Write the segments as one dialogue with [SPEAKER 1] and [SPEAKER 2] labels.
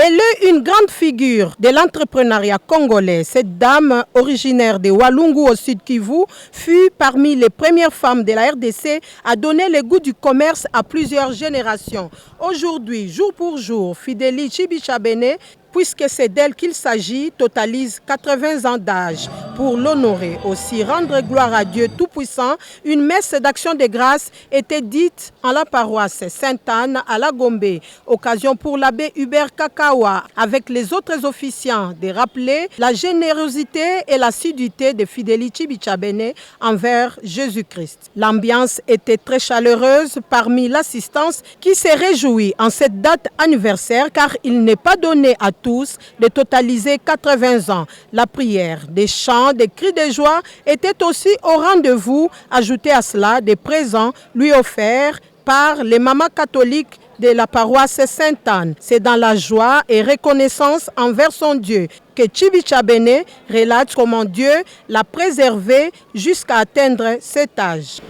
[SPEAKER 1] Elle est une grande figure de l'entrepreneuriat congolais. Cette dame, originaire de Walungu au Sud Kivu, fut parmi les premières femmes de la RDC à donner le goût du commerce à plusieurs générations. Aujourd'hui, jour pour jour, Fidélie Tshibichabene, puisque c'est d'elle qu'il s'agit, totalise 80 ans d'âge. Pour l'honorer, aussi rendre gloire à Dieu Tout-Puissant, une messe d'action de grâce était dite en la paroisse Sainte-Anne à la Gombe. Occasion pour l'abbé Hubert Kakawa, avec les autres officiants, de rappeler la générosité et l'assiduité de Fidélie Tshibichabene envers Jésus-Christ. L'ambiance était très chaleureuse parmi l'assistance qui s'est réjouie en cette date anniversaire car il n'est pas donné à tous de totaliser 80 ans. La prière, des chants, des cris de joie étaient aussi au rendez-vous. Ajoutez à cela des présents lui offerts par les mamans catholiques de la paroisse Sainte-Anne. C'est dans la joie et reconnaissance envers son Dieu que Tshibichabene relate comment Dieu l'a préservé jusqu'à atteindre cet âge.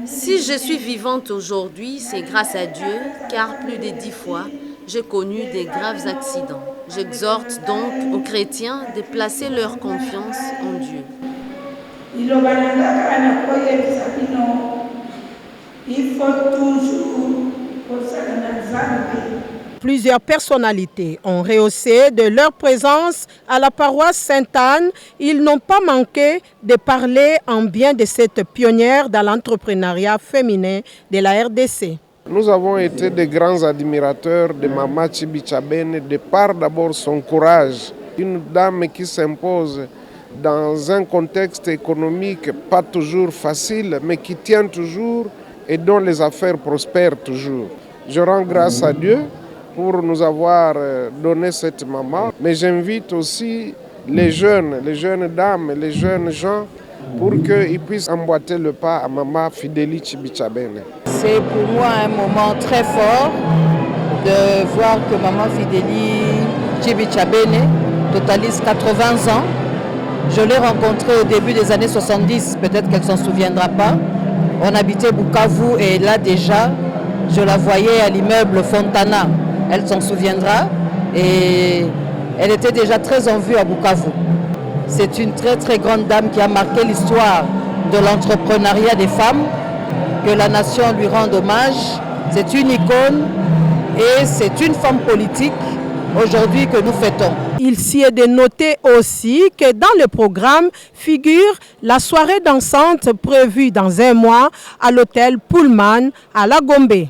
[SPEAKER 2] Si je suis vivante aujourd'hui, c'est grâce à Dieu, car plus de 10 fois, j'ai connu des graves accidents. J'exhorte donc aux chrétiens de placer leur confiance en Dieu.
[SPEAKER 1] Il faut toujours Plusieurs personnalités ont rehaussé de leur présence à la paroisse Sainte-Anne. Ils n'ont pas manqué de parler en bien de cette pionnière dans l'entrepreneuriat féminin de la RDC.
[SPEAKER 3] Nous avons été de grands admirateurs de Maman Tshibichabene de par d'abord son courage. Une dame qui s'impose dans un contexte économique pas toujours facile, mais qui tient toujours et dont les affaires prospèrent toujours. Je rends grâce à Dieu pour nous avoir donné cette maman. Mais j'invite aussi les jeunes dames, les jeunes gens, pour qu'ils puissent emboîter le pas à maman Fidélie Tshibichabene.
[SPEAKER 4] C'est pour moi un moment très fort de voir que maman Fidélie Tshibichabene totalise 80 ans. Je l'ai rencontrée au début des années 70, peut-être qu'elle ne s'en souviendra pas. On habitait Bukavu et là déjà, je la voyais à l'immeuble Fontana. Elle s'en souviendra et elle était déjà très en vue à Bukavu. C'est une très très grande dame qui a marqué l'histoire de l'entrepreneuriat des femmes. Que la nation lui rende hommage. C'est une icône et c'est une femme politique aujourd'hui que nous fêtons.
[SPEAKER 1] Il s'y est de noter aussi que dans le programme figure la soirée dansante prévue dans un mois à l'hôtel Pullman à la Gombe.